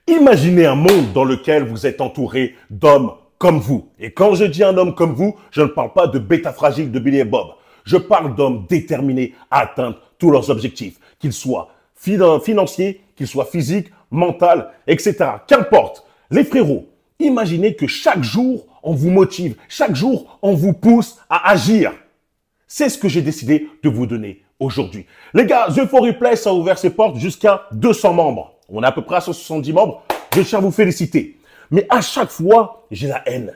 Imaginez un monde dans lequel vous êtes entouré d'hommes comme vous. Et quand je dis un homme comme vous, je ne parle pas de bêta fragile de Billy et Bob. Je parle d'hommes déterminés à atteindre tous leurs objectifs, qu'ils soient financiers, qu'ils soient physiques, mentaux, etc. Qu'importe. Les frérots, imaginez que chaque jour, on vous motive, chaque jour, on vous pousse à agir. C'est ce que j'ai décidé de vous donner aujourd'hui. Les gars, The For Replace a ouvert ses portes jusqu'à 200 membres. On est à peu près à 170 membres. Je tiens à vous féliciter. Mais à chaque fois, j'ai la haine.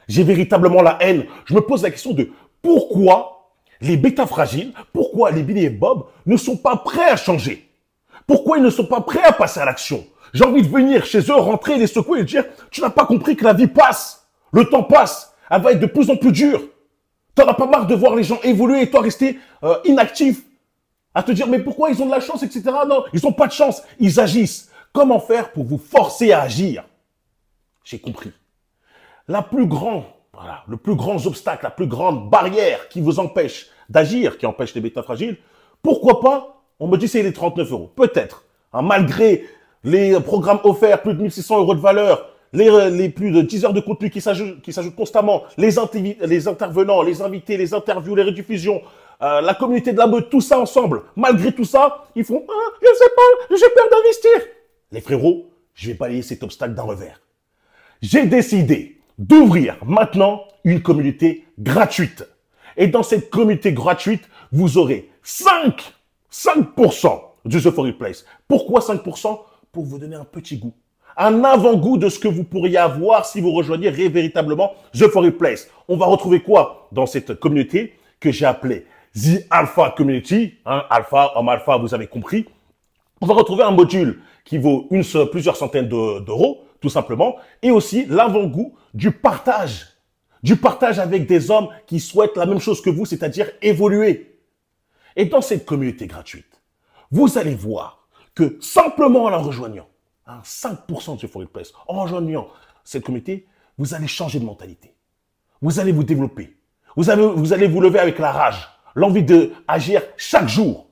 J'ai véritablement la haine. Je me pose la question de pourquoi les bêta fragiles, pourquoi les Billy et Bob ne sont pas prêts à changer? Pourquoi ils ne sont pas prêts à passer à l'action? J'ai envie de venir chez eux, rentrer, les secouer et dire « Tu n'as pas compris que la vie passe. Le temps passe. Elle va être de plus en plus dure. T'en as pas marre de voir les gens évoluer et toi rester inactif. À te dire, mais pourquoi ils ont de la chance, etc. Non, ils n'ont pas de chance. Ils agissent. Comment faire pour vous forcer à agir? J'ai compris. Le plus grand obstacle, la plus grande barrière qui vous empêche d'agir, qui empêche les bêta fragiles, pourquoi pas? On me dit c'est les 39 €. Peut-être. Hein, malgré les programmes offerts, plus de 1600 € de valeur, les plus de 10 heures de contenu qui s'ajoutent constamment, les intervenants, les invités, les interviews, les rediffusions, la communauté de la meute, tout ça ensemble. Malgré tout ça, ils font « Ah, je ne sais pas, j'ai peur d'investir ». Les frérots, je vais balayer cet obstacle d'un revers. J'ai décidé d'ouvrir maintenant une communauté gratuite. Et dans cette communauté gratuite, vous aurez 5% du The For Replace. Pourquoi 5%? Pour vous donner un petit goût. Un avant-goût de ce que vous pourriez avoir si vous rejoignez véritablement The For Replace. On va retrouver quoi dans cette communauté que j'ai appelée The Alpha Community, hein, alpha, homme alpha, vous avez compris. On va retrouver un module qui vaut plusieurs centaines d'euros, tout simplement, et aussi l'avant-goût du partage avec des hommes qui souhaitent la même chose que vous, c'est-à-dire évoluer. Et dans cette communauté gratuite, vous allez voir que simplement en la rejoignant, 5% de The For Replace, en rejoignant cette communauté, vous allez changer de mentalité. Vous allez vous développer. Vous allez vous lever avec la rage, l'envie d'agir chaque jour.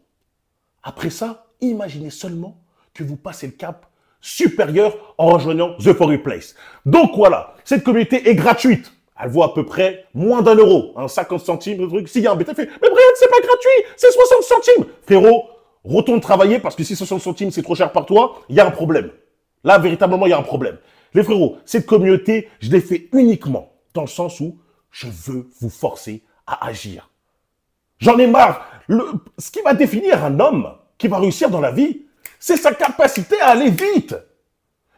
Après ça, imaginez seulement que vous passez le cap supérieur en rejoignant The For Replace. Donc voilà, cette communauté est gratuite. Elle vaut à peu près moins d'1 €, 50 centimes, le truc. S'il y a un bêta fait, mais Brian, c'est pas gratuit, c'est 60 centimes. Frérot, retourne travailler parce que si 60 centimes c'est trop cher par toi, il y a un problème. Là, véritablement, il y a un problème. Les frérots, cette communauté, je l'ai fait uniquement dans le sens où je veux vous forcer à agir. J'en ai marre. Ce qui va définir un homme qui va réussir dans la vie, c'est sa capacité à aller vite.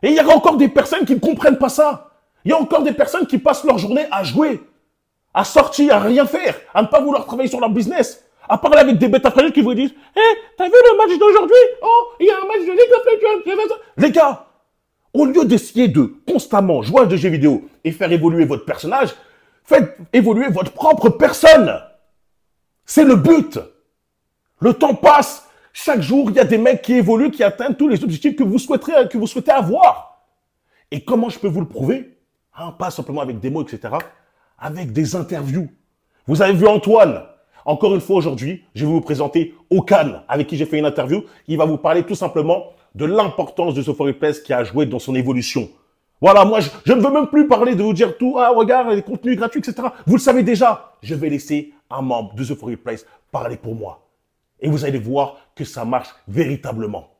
Et il y a encore des personnes qui ne comprennent pas ça. Il y a encore des personnes qui passent leur journée à jouer, à sortir, à rien faire, à ne pas vouloir travailler sur leur business, à parler avec des bêta fragiles qui vous disent « Hé, t'as vu le match d'aujourd'hui? Oh, il y a un match de League of Legends. » Les gars, au lieu d'essayer de constamment jouer à des jeux vidéo et faire évoluer votre personnage, faites évoluer votre propre personne. C'est le but. Le temps passe. Chaque jour, il y a des mecs qui évoluent, qui atteignent tous les objectifs que vous souhaitez avoir. Et comment je peux vous le prouver? Pas simplement avec des mots, etc. Avec des interviews. Vous avez vu Antoine. Encore une fois aujourd'hui, je vais vous présenter Okan, avec qui j'ai fait une interview. Il va vous parler tout simplement de l'importance de The For Replace qui a joué dans son évolution. Voilà, moi, je ne veux même plus parler de vous dire tout. Ah, regarde, les contenus gratuits, etc. Vous le savez déjà. Je vais laisser un membre de The For Replace parler pour moi. Et vous allez voir que ça marche véritablement.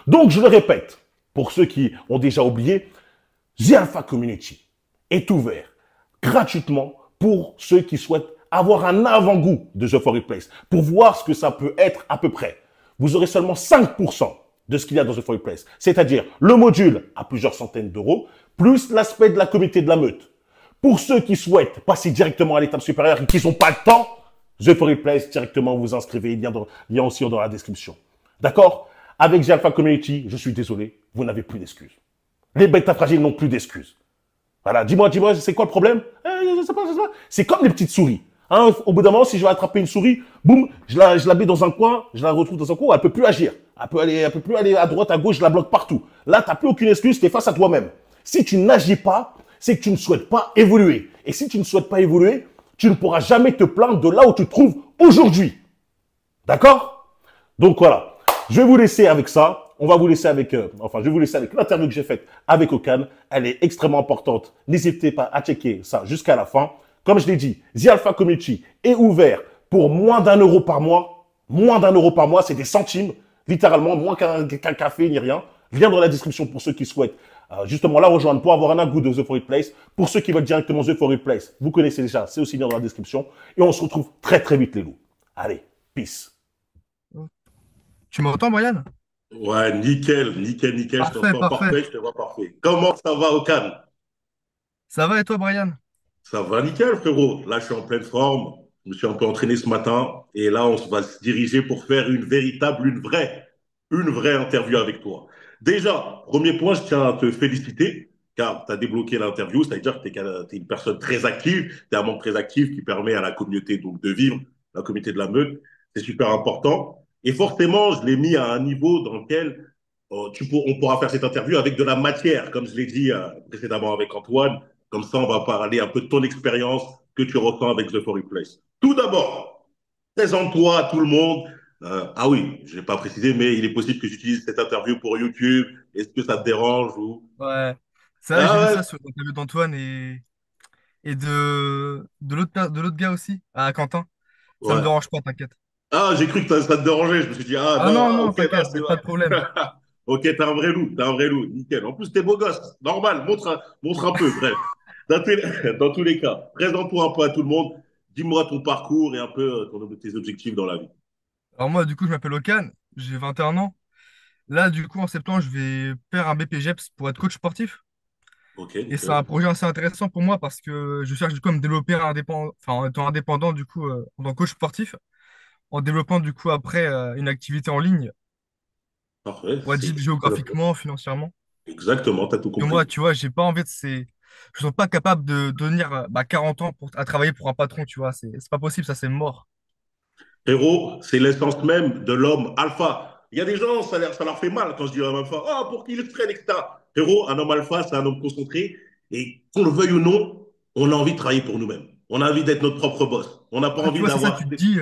Donc, je le répète, pour ceux qui ont déjà oublié, The Alpha Community est ouvert gratuitement pour ceux qui souhaitent avoir un avant-goût de The For Replace, pour voir ce que ça peut être à peu près. Vous aurez seulement 5% de ce qu'il y a dans The For Replace, c'est-à-dire le module à plusieurs centaines d'euros, plus l'aspect de la communauté de la meute. Pour ceux qui souhaitent passer directement à l'étape supérieure et qui n'ont pas le temps, The For Replace, directement vous inscrivez, il y a aussi dans la description. D'accord? Avec The Alpha Community, je suis désolé, vous n'avez plus d'excuses. Les bêta fragiles n'ont plus d'excuses. Voilà, dis-moi, c'est quoi le problème? Je sais pas. C'est comme les petites souris. Hein, au bout d'un moment, si je vais attraper une souris, boum, je la mets dans un coin, je la retrouve dans un coin, elle peut plus agir. Elle peut plus aller à droite, à gauche, je la bloque partout. Là, tu n'as plus aucune excuse, tu es face à toi-même. Si tu n'agis pas, c'est que tu ne souhaites pas évoluer. Et si tu ne souhaites pas évoluer, tu ne pourras jamais te plaindre de là où tu te trouves aujourd'hui. D'accord? Donc voilà, je vais vous laisser avec ça. on va vous laisser avec, enfin, je vais vous laisser avec l'interview que j'ai faite avec Okan. Elle est extrêmement importante. N'hésitez pas à checker ça jusqu'à la fin. Comme je l'ai dit, The Alpha Community est ouvert pour moins d'1 euro par mois. Moins d'1 euro par mois, c'est des centimes, littéralement, moins qu'un café ni rien. Lien dans la description pour ceux qui souhaitent justement la rejoindre pour avoir un goût de The Foreign Place. Pour ceux qui veulent directement The Foreign Place, vous connaissez déjà, c'est aussi lien dans la description. Et on se retrouve très très vite les loups. Allez, peace. Tu m'entends, Brian? Ouais, nickel, nickel, nickel, je Parfait, t'entends parfait. parfait, je te vois parfait. Comment ça va, Okan? Ça va et toi, Brian? Ça va nickel, frérot. Là, je suis en pleine forme. Je me suis un peu entraîné ce matin. Et là, va se diriger pour faire une vraie interview avec toi. Déjà, premier point, je tiens à te féliciter car tu as débloqué l'interview. C'est-à-dire que tu es, une personne très active. Tu es un membre très actif qui permet à la communauté donc, de vivre, la communauté de la meute. C'est super important. Et forcément, je l'ai mis à un niveau dans lequel on pourra faire cette interview avec de la matière, comme je l'ai dit précédemment avec Antoine. Comme ça, on va parler un peu de ton expérience que tu ressens avec The Foreign Place. Tout d'abord, présente-toi à tout le monde. Ah oui, je n'ai pas précisé, mais il est possible que j'utilise cette interview pour YouTube. Est-ce que ça te dérange ou... Ouais. C'est vrai, j'ai Ah vu ouais, ça sur l'interview d'Antoine et de l'autre gars aussi, à Quentin. Ça me ouais. dérange pas, t'inquiète. Ah, j'ai cru que ça te dérangeait. Je me suis dit, ah Ah non, non, ah, non, ok, là, t'inquiète, c'est pas de problème. vrai. Ok, t'es un vrai loup, t'es un vrai loup. Nickel. En plus, t'es beau gosse. Normal, montre un peu, bref. Dans tous les cas, présente-toi un peu à tout le monde. Dis-moi ton parcours et un peu tes objectifs dans la vie. Alors moi, du coup, je m'appelle Okan, j'ai 21 ans. Là, du coup, en septembre, je vais faire un BPGEPS pour être coach sportif. Ok, Et c'est nickel. un projet assez intéressant pour moi parce que je cherche du coup à me développer indépendant, enfin, en étant indépendant du coup en tant que coach sportif, en développant du coup après une activité en ligne, Parfait, on va dire c'est très intéressant. géographiquement, financièrement. Exactement, t'as tout Que moi, compris. tu vois, j'ai pas envie de ces... Je suis pas capable de devenir 40 ans à travailler pour un patron, tu vois. C'est pas possible, ça, c'est mort. Héros, c'est l'essence même de l'homme alpha. Il y a des gens, ça leur fait mal quand je dis l'homme alpha. Ah, pour qu'ils le traînent, etc. Héros, un homme alpha, c'est un homme concentré. Et qu'on le veuille ou non, on a envie de travailler pour nous-mêmes. On a envie d'être notre propre boss. On n'a pas Ouais, tu envie vois, c'est ça, d'avoir. tu te dis,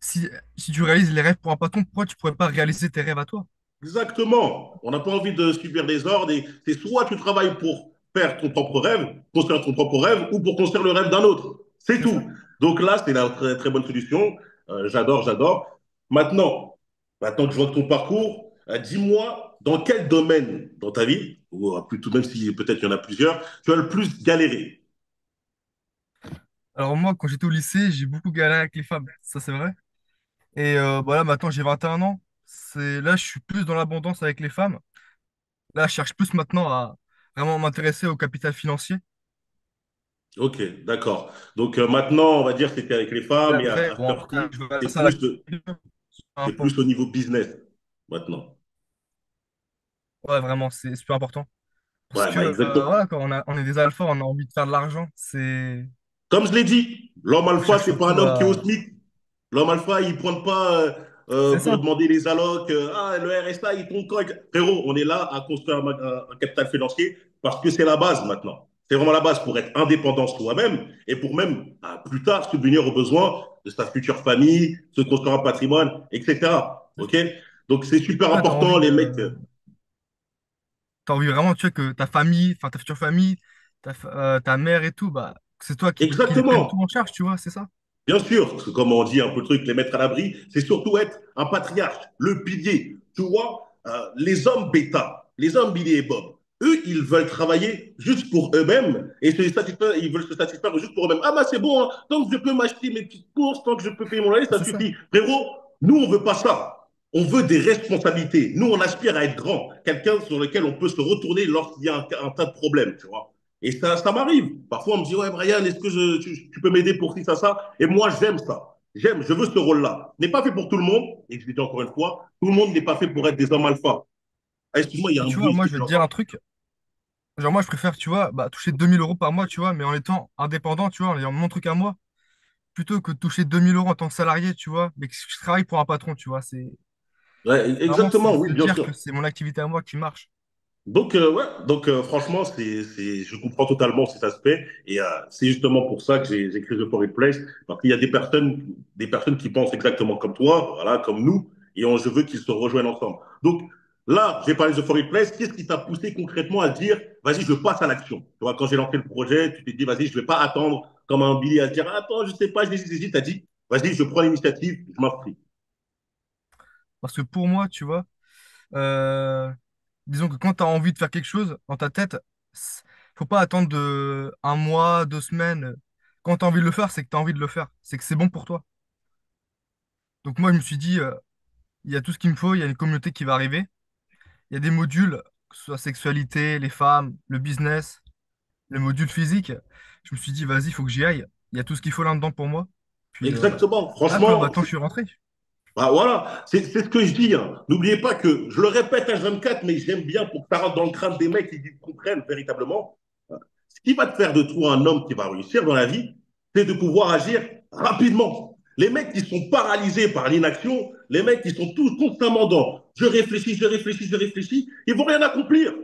si, si tu réalises les rêves pour un patron, pourquoi tu pourrais pas réaliser tes rêves à toi? Exactement. On n'a pas envie de subir des ordres. Et c'est soit tu travailles pour faire ton propre rêve, construire ton propre rêve, ou pour construire le rêve d'un autre. C'est C'est ça. tout. Donc là, c'est la très, très bonne solution. J'adore, j'adore. Maintenant que je vois ton parcours, dis-moi dans quel domaine dans ta vie, ou plutôt même si peut-être il y en a plusieurs, tu as le plus galéré. Alors moi, quand j'étais au lycée, j'ai beaucoup galéré avec les femmes, ça c'est vrai. Et voilà, maintenant j'ai 21 ans. Là, je suis plus dans l'abondance avec les femmes. Là, je cherche plus maintenant à vraiment m'intéresser au capital financier. Ok, d'accord. Donc maintenant, on va dire que c'était avec les Et femmes et après, à cette bon, heure-ci, après, je vais c'est ça à la... plus, peu c'est plus importe. au niveau business maintenant. Ouais, vraiment, c'est super important. Parce Ouais, que bah exactement. voilà, quand on est des alphas, on a envie de faire de l'argent. Comme je l'ai dit, l'homme On alpha, cherche c'est pas un surtout homme qui est au à. SMIC. L'homme alpha, il ne pointe pas C'est pour ça. demander les allocs. Ah, le RSA, il tombe quand? Frérot, on est là à construire un capital financier parce que c'est la base maintenant. C'est vraiment la base pour être indépendant soi-même et pour même plus tard subvenir aux besoins de sa future famille, se construire un patrimoine, etc. OK? Donc c'est super Ouais, important, les mecs. t'as envie vraiment, tu vois, que ta famille, enfin ta future famille, ta mère et tout, bah, c'est toi qui les prennent tout Exactement. en charge, tu vois, c'est ça. Bien sûr, parce que comme on dit un peu le truc, les mettre à l'abri, c'est surtout être un patriarche, le pilier. Tu vois, les hommes bêta, les hommes Billy et Bob, eux, ils veulent travailler juste pour eux-mêmes et ils veulent se satisfaire juste pour eux-mêmes. Ah bah c'est bon, hein, tant que je peux m'acheter mes petites courses, tant que je peux payer mon loyer, ça C'est ça. suffit. Frérot, nous, on veut pas ça. On veut des responsabilités. Nous, on aspire à être grand, quelqu'un sur lequel on peut se retourner lorsqu'il y a un tas de problèmes, tu vois. Et ça m'arrive. Parfois, on me dit, ouais, Brian, est-ce que tu peux m'aider pour ci, ça? Et moi, j'aime ça. Je veux ce rôle-là. N'est pas fait pour tout le monde. Et je le dis encore une fois, tout le monde n'est pas fait pour être des hommes alpha. Ah, excuse-moi, il y a Et un tu vois, bruit, est-ce moi, que je vais tu te dire un entends? truc. Genre, moi, je préfère, tu vois, bah, toucher 2 000 € par mois, tu vois, mais en étant indépendant, tu vois, en ayant mon truc à moi, plutôt que de toucher 2 000 € en tant que salarié, tu vois, mais que je travaille pour un patron, tu vois. Ouais, Vraiment, exactement, c'est oui, se bien dire que sûr. c'est mon activité à moi qui marche. Donc, ouais, donc franchement, je comprends totalement cet aspect. Et c'est justement pour ça que j'ai créé The Foreign Place. Parce qu'il y a des personnes qui pensent exactement comme toi, voilà, comme nous. Et je veux qu'ils se rejoignent ensemble. Donc, Là, j'ai parlé de Forex Place. Qu'est-ce qui t'a poussé concrètement à dire, vas-y, je passe à l'action? Tu vois, quand j'ai lancé le projet, tu t'es dit, vas-y, je ne vais pas attendre comme un billet à se dire, attends, je ne sais pas, j'hésite. Tu as dit, vas-y, je prends l'initiative, je m'inscris. Parce que pour moi, tu vois, euh, disons que quand tu as envie de faire quelque chose dans ta tête, faut pas attendre un mois, 2 semaines. Quand tu as envie de le faire, c'est que tu as envie de le faire. C'est que c'est bon pour toi. Donc moi, je me suis dit, il y a tout ce qu'il me faut, il y a une communauté qui va arriver. Il y a des modules, que ce soit sexualité, les femmes, le business, le module physique. Je me suis dit, vas-y, il faut que j'y aille. Il y a tout ce qu'il faut là-dedans pour moi. Puis Exactement. là, bah, Franchement, maintenant, je suis rentré. bah voilà, c'est ce que je dis, hein. N'oubliez pas que, je le répète à 24, mais j'aime bien pour que ça rentre dans le crâne des mecs qui comprennent véritablement. Ce qui va te faire de toi un homme qui va réussir dans la vie, c'est de pouvoir agir rapidement. Les mecs qui sont paralysés par l'inaction, les mecs qui sont tous constamment dans je réfléchis, ils vont rien accomplir.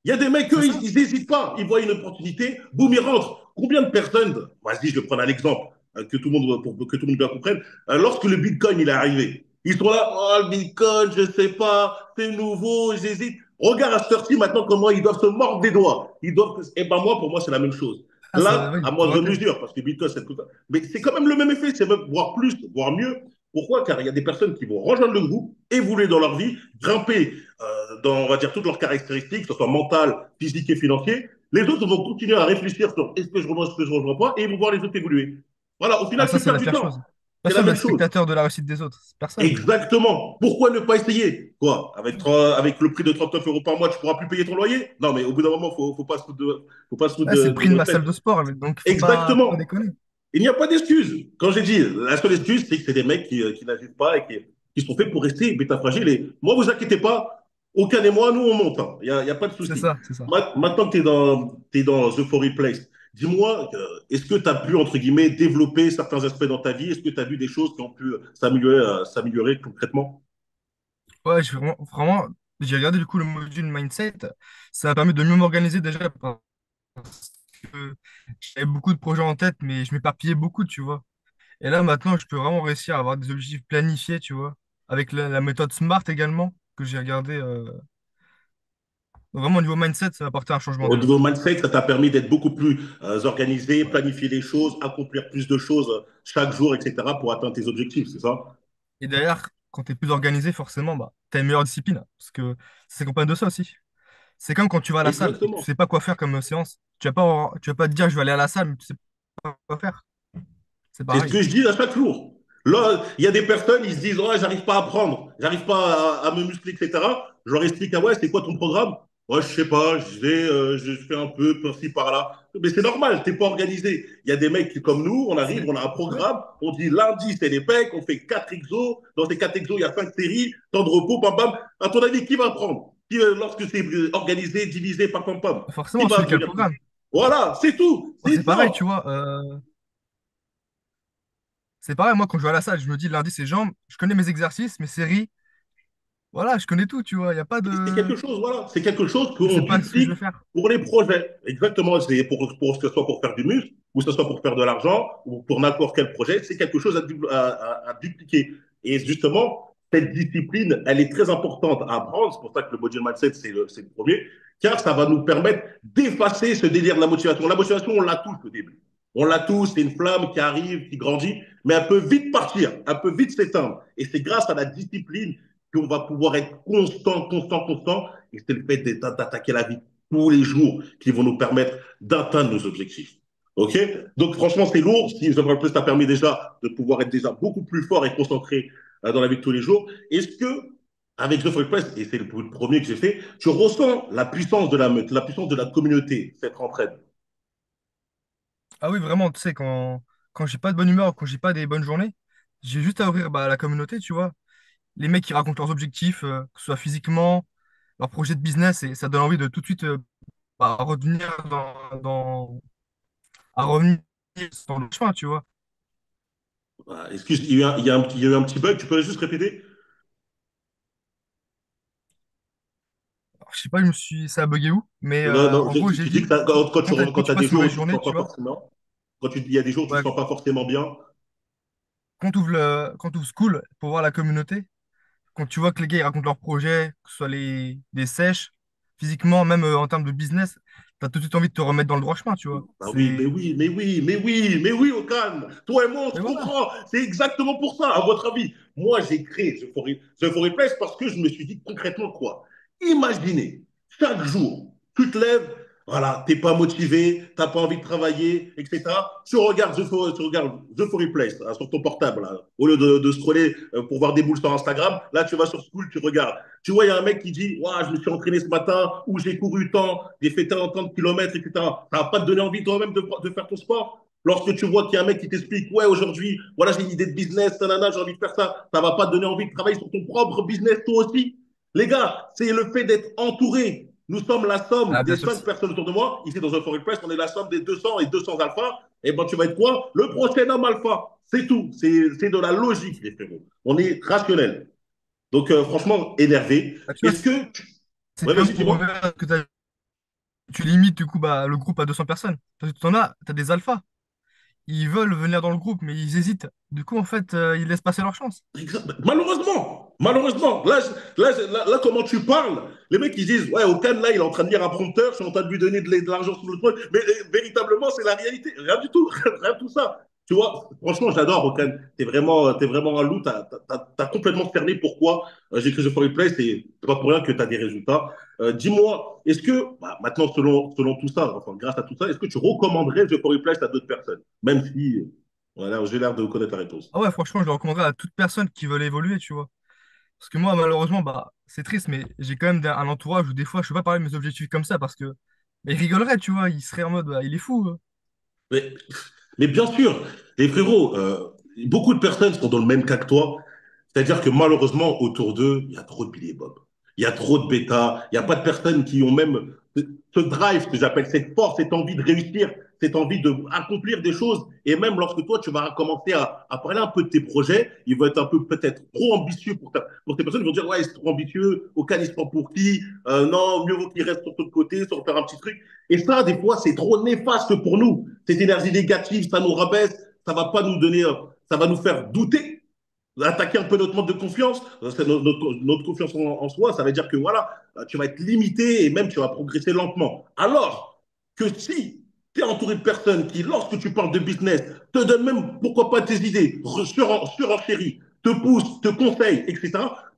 Il y a des mecs, C'est eux, ça. ils n'hésitent pas. Ils voient une opportunité, boum, ils rentrent. Combien de personnes, vas-y, je vais prendre un exemple, que tout le monde, pour que tout le monde bien comprenne, lorsque le Bitcoin il est arrivé, ils sont là, oh, le Bitcoin, je sais pas, c'est nouveau, j'hésite. Regarde à cette heure-ci maintenant comment ils doivent se mordre des doigts. Ils doivent. Et ben moi, pour moi, c'est la même chose. Ah, ça, Là, oui, à tout moindre raté. mesure, parce que Bitcoin, c'est tout ça. Mais c'est quand même le même effet, c'est même voire plus, voire mieux. Pourquoi? Car il y a des personnes qui vont rejoindre le groupe, évoluer dans leur vie, grimper dans, on va dire, toutes leurs caractéristiques, que ce soit mentales, physiques et financières. Les autres vont continuer à réfléchir sur est-ce que je rejoins, est-ce que je ne rejoins pas, et ils vont voir les autres évoluer. Voilà, au Ah, final, ça, tu c'est perds la du pire temps. chose. C'est la Personne n'est même chose. spectateur de la réussite des autres. Personne. Exactement. Pourquoi ne pas essayer? Quoi? Avec le prix de 39 € par mois, tu pourras plus payer ton loyer? Non, mais au bout d'un moment, faut pas se foutre faut pas se foutre Ouais, c'est le de prix de notre ma tête. salle de sport, donc faut pas Exactement. déconner. Il n'y a pas d'excuse. Quand j'ai dit, la seule excuse, c'est que c'est des mecs qui n'agissent pas et qui sont faits pour rester bêta fragile. Et moi, vous inquiétez pas, aucun et moi, nous, on monte, hein. Il y a pas de C'est souci. ça, c'est ça. Maintenant que t'es dans Euphoria Place, dis-moi, est-ce que tu as pu, entre guillemets, développer certains aspects dans ta vie? Est-ce que tu as vu des choses qui ont pu s'améliorer concrètement? Ouais, vraiment, j'ai regardé du coup le module mindset. Ça a permis de mieux m'organiser déjà parce que j'avais beaucoup de projets en tête, mais je m'éparpillais beaucoup, tu vois. Et là, maintenant, je peux vraiment réussir à avoir des objectifs planifiés, tu vois, avec la méthode SMART également, que j'ai regardé. Donc vraiment, au niveau mindset, ça va apporter un changement Au déjà. niveau mindset, ça t'a permis d'être beaucoup plus organisé, planifier les choses, accomplir plus de choses chaque jour, etc., pour atteindre tes objectifs, c'est ça? Et derrière, quand tu es plus organisé, forcément, bah, tu as une meilleure discipline. Parce que ça s'accompagne de ça aussi. C'est comme quand tu vas à la salle et que tu Exactement. sais pas quoi faire comme séance. Tu vas pas te dire je vais aller à la salle, mais tu sais pas quoi faire. C'est C'est ce pareil. que je dis à chaque jour. Là, il y a des personnes, ils se disent, ouais, j'arrive pas à apprendre, j'arrive pas à me muscler, etc. Je leur explique, ah ouais, c'est quoi ton programme? Ouais, je sais pas, je fais un peu par-ci, par-là. Mais c'est normal, t'es pas organisé. Il y a des mecs qui, comme nous, on arrive, C'est on a un ouais. programme, on dit lundi, c'est les pecs, on fait 4 exos. Dans ces 4 exos, il y a 5 séries, temps de repos, bam, bam. À ton avis, qui va apprendre? Lorsque c'est organisé, divisé, pam, pam, pam. Qui Forcément, va celui qui a le devenir plus? programme. Voilà, c'est tout, Moi, c'est c'est pareil, tu ça. vois. C'est pareil, moi, quand je vais à la salle, je me dis lundi, c'est jambes. Je connais mes exercices, mes séries. Voilà, je connais tout, tu vois. Il n'y a pas C'est de. quelque chose, voilà. C'est quelque chose Je qu'on sais pas ce que je duplique vais faire. pour les projets. Exactement. C'est pour que ce soit pour faire du muscle, ou que ce soit pour faire de l'argent, ou pour n'importe quel projet. C'est quelque chose à dupliquer. Et justement, cette discipline, elle est très importante à apprendre. C'est pour ça que le module mindset, c'est le premier. Car ça va nous permettre d'effacer ce délire de la motivation. La motivation, on l'a tous au début. On l'a tous, c'est une flamme qui arrive, qui grandit, mais elle peut vite partir, elle peut vite s'éteindre. Et c'est grâce à la discipline qu'on va pouvoir être constant. Et c'est le fait d'attaquer la vie tous les jours qui vont nous permettre d'atteindre nos objectifs. OK? Donc, franchement, c'est lourd. Si The Plus t'a permis déjà de pouvoir être déjà beaucoup plus fort et concentré dans la vie de tous les jours, est-ce que, avec The Press, et c'est le premier que j'ai fait, tu ressens la puissance de la meute, la puissance de la communauté, cette entraide? Ah oui, vraiment, tu sais, quand j'ai pas de bonne humeur, quand j'ai pas des bonnes journées, j'ai juste à ouvrir bah, la communauté, tu vois. Les mecs qui racontent leurs objectifs, que ce soit physiquement, leur projet de business, et ça donne envie de tout de suite bah, revenir à revenir sur le chemin, tu vois. Excuse, il y a eu un petit bug, tu peux juste répéter? Alors, je sais pas, ça a bugué où, mais Non, non, en gros, j'ai tu dis dit, que quand quand tu tu as des passes une jours où mauvaise tu ne te journée, sens pas tu vois, forcément, il y a des jours où tu ne te ouais, sens pas forcément bien, quand tu ouvres school pour voir la communauté, quand tu vois que les gars ils racontent leurs projets, que ce soit des sèches, physiquement, même en termes de business, t'as tout de suite envie de te remettre dans le droit chemin, tu vois. Ah oui, mais C'est. oui, mais oui, mais oui, mais oui, Okan. Toi et moi, on Mais se voilà. comprend. C'est exactement pour ça, à votre avis. Moi, j'ai créé The Forêt Place parce que je me suis dit concrètement quoi. Imaginez, chaque jour, tu te lèves, voilà, t'es pas motivé, t'as pas envie de travailler, etc. Tu regardes The Forêt Place là, sur ton portable, là. Au lieu de scroller pour voir des boules sur Instagram, là, tu vas sur School, tu regardes. Tu vois, il y a un mec qui dit, ouais, je me suis entraîné ce matin, ou j'ai couru tant, j'ai fait tant de kilomètres, etc. Ça va pas te donner envie toi-même de faire ton sport. Lorsque tu vois qu'il y a un mec qui t'explique, ouais, aujourd'hui, voilà, j'ai une idée de business, nanana, j'ai envie de faire ça va pas te donner envie de travailler sur ton propre business toi aussi. Les gars, c'est le fait d'être entouré. Nous sommes la somme Ah, des bien sûr. 5 personnes autour de moi. Ici, dans un Foreign Press, on est la somme des 200 et 200 alpha. Et ben, tu vas être quoi? Le prochain homme alpha. C'est tout. C'est de la logique, les frérots. On est rationnel. Donc, franchement, énervé. Ah, tu vois, Est-ce que. c'est Ouais, même vas-y, pour dis-moi. revenir à ce que tu limites du coup bah, le groupe à 200 personnes. Parce que t'as des alphas. Ils veulent venir dans le groupe, mais ils hésitent. Du coup, en fait, ils laissent passer leur chance. Malheureusement, malheureusement, là, comment tu parles, les mecs ils disent, ouais, au Cannes, là, il est en train de lire un prompteur, je suis en train de lui donner de l'argent sur le truc, mais véritablement, c'est la réalité, rien du tout, rien de tout ça. Tu vois, franchement, j'adore Okan. T'es vraiment un loup. T'as complètement cerné pourquoi j'ai créé The For Play. C'est pas pour rien que tu as des résultats. Dis-moi, est-ce que, bah, maintenant, selon tout ça, enfin, grâce à tout ça, est-ce que tu recommanderais The For Play à d'autres personnes? Même si, voilà, j'ai l'air de connaître la réponse. Ah ouais, franchement, je le recommanderais à toute personne qui veut évoluer, tu vois. Parce que moi, malheureusement, bah, c'est triste, mais j'ai quand même un entourage où des fois, je peux pas parler de mes objectifs comme ça parce que bah, ils rigoleraient, tu vois. Ils seraient en mode, bah, il est fou. Mais, mais bien sûr, les frérots, beaucoup de personnes sont dans le même cas que toi. C'est-à-dire que malheureusement, autour d'eux, il y a trop de billets Bob. Il y a trop de bêta. Il n'y a pas de personnes qui ont même ce drive, que j'appelle cette force, cette envie de réussir, cette envie d'accomplir des choses. Et même lorsque toi, tu vas commencer à parler un peu de tes projets, ils vont être un peu peut-être trop ambitieux pour tes personnes. Ils vont dire, ouais, c'est trop ambitieux, aucun il se prend pour qui, non, mieux vaut qu'il reste sur ton côté, sur faire un petit truc. Et ça, des fois, c'est trop néfaste pour nous. Cette énergie négative, ça nous rabaisse, ça va pas nous donner, ça va nous faire douter, attaquer un peu notre mode de confiance, notre confiance en soi, ça veut dire que voilà, tu vas être limité et même tu vas progresser lentement. Alors que si tu es entouré de personnes qui, lorsque tu parles de business, te donnent même, pourquoi pas, tes idées, surenchéris, te poussent, te conseillent, etc.,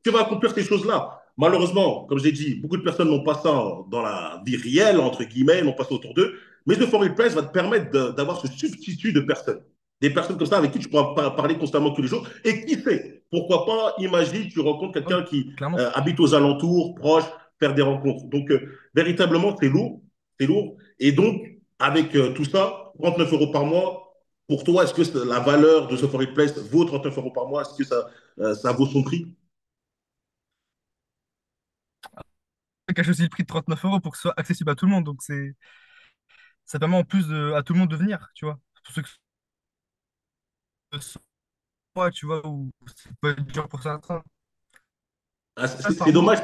tu vas accomplir ces choses-là. Malheureusement, comme j'ai dit, beaucoup de personnes n'ont pas ça dans la vie réelle, entre guillemets, n'ont pas ça autour d'eux. Mais The Foreign Place va te permettre d'avoir ce substitut de personnes. Des personnes comme ça avec qui tu pourras parler constamment tous les jours. Et qui sait, pourquoi pas, imagine, tu rencontres Ouais, quelqu'un qui clairement. habite aux alentours, proche, faire des rencontres. Donc, véritablement, c'est lourd. C'est lourd. Et donc, avec tout ça, 39 euros par mois, pour toi, est-ce que la valeur de ce Forest Place vaut 39 euros par mois? Est-ce que ça vaut son prix? Ça cache aussi le prix de 39 euros pour que ce soit accessible à tout le monde. Donc, ça permet en plus à tout le monde de venir, tu vois. Pour ceux qui sont pas, tu vois, ou c'est pas dur pour certains. Ah, Par c'est mois. dommage,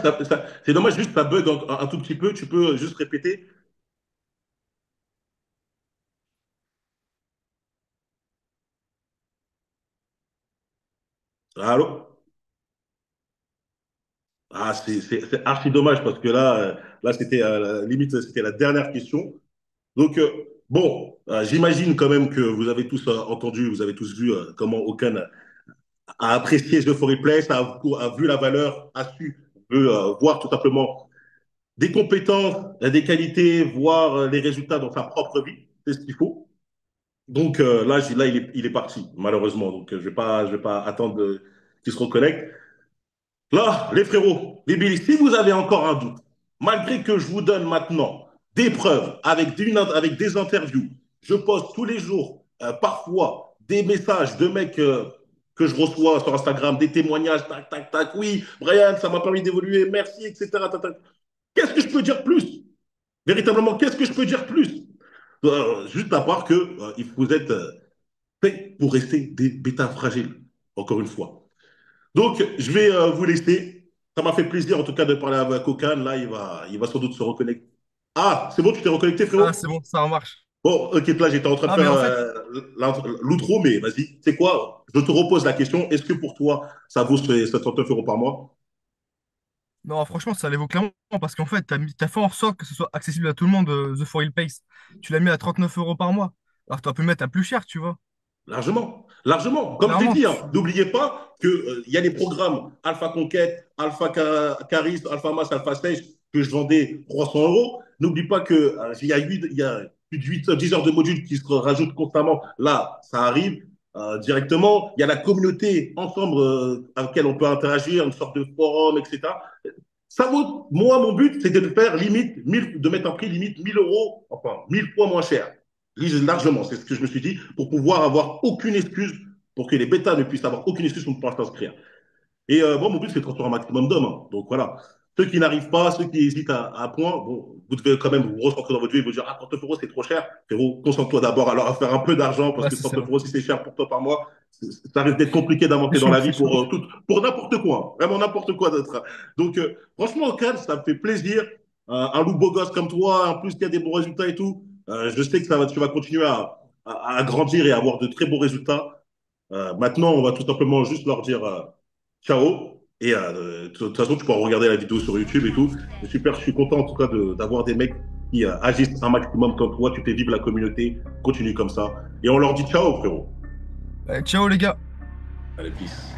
c'est dommage, juste ça bug un tout petit peu. Tu peux juste répéter? Allô? Ah, c'est archi dommage parce que là c'était limite, c'était la dernière question. Donc, bon, j'imagine quand même que vous avez tous entendu, vous avez tous vu comment Okan a apprécié The Forest Place, a vu la valeur, a su voir tout simplement des compétences, des qualités, voir les résultats dans sa propre vie. C'est ce qu'il faut. Donc là, il est parti, malheureusement. Donc, je vais pas attendre qu'il se reconnecte. Là, les frérots, les Billy, si vous avez encore un doute, malgré que je vous donne maintenant des preuves avec des interviews, je poste tous les jours, parfois, des messages de mecs que je reçois sur Instagram, des témoignages, tac, tac, tac, oui, Brian, ça m'a permis d'évoluer, merci, etc. Tac, tac. Qu'est-ce que je peux dire plus? Véritablement, qu'est-ce que je peux dire plus? Juste à part que vous êtes fait pour rester des bêtas fragiles, encore une fois. Donc, je vais vous laisser. Ça m'a fait plaisir, en tout cas, de parler avec Okan. Là, il va sans doute se reconnecter. Ah, c'est bon, tu t'es reconnecté, Ah, frérot? c'est bon, ça en marche. Bon, ok, là, j'étais en train de Ah, mais faire en fait, l'outro, mais vas-y. C'est quoi? Je te repose la question. Est-ce que pour toi, ça vaut ces 39 euros par mois? Non, franchement, ça les vaut clairement parce qu'en fait, t'as fait en sorte que ce soit accessible à tout le monde, The For Real Pace. Tu l'as mis à 39 € par mois. Alors, tu aurais pu le mettre à plus cher, tu vois. Largement, largement. Comme je t'ai Clairement, dit, hein, n'oubliez pas qu'il y a les programmes Alpha Conquête, Alpha Caris, Alpha Mass, Alpha Stage que je vendais 300 euros. N'oublie pas qu'il y a plus de 8, 10 heures de modules qui se rajoutent constamment. Là, ça arrive directement. Il y a la communauté ensemble à laquelle on peut interagir, une sorte de forum, etc. Ça vaut, moi, mon but, c'est de faire limite, 1000, de mettre un prix limite 1000 euros, enfin 1000 fois moins cher. Largement, c'est ce que je me suis dit, pour pouvoir avoir aucune excuse, pour que les bêtas ne puissent avoir aucune excuse pour ne pas s'inscrire. Et moi, mon but, c'est de construire un maximum d'hommes. Hein. Donc voilà. Ceux qui n'arrivent pas, ceux qui hésitent à point, bon, vous devez quand même vous recentrer dans votre vie et vous dire, ah, 39 euros, c'est trop cher. Frérot, concentre-toi d'abord alors à faire un peu d'argent parce ouais, que c'est ça. 39 euros, si c'est cher pour toi par mois, ça risque d'être compliqué C'est d'avancer dans chaud, la vie c'est chaud. pour n'importe quoi. Hein. Vraiment n'importe quoi d'autre. Donc, franchement, Ocane, ça me fait plaisir. Un loup beau gosse comme toi, en plus qu'il y a des bons résultats et tout. Je sais que tu vas continuer à grandir et à avoir de très beaux résultats. Maintenant, on va tout simplement juste leur dire ciao. Et de toute façon, tu pourras regarder la vidéo sur YouTube et tout. C'est super, je suis content en tout cas d'avoir des mecs qui agissent un maximum comme toi. Tu fais vivre la communauté, continue comme ça. Et on leur dit ciao, frérot. Ciao les gars. Allez, peace.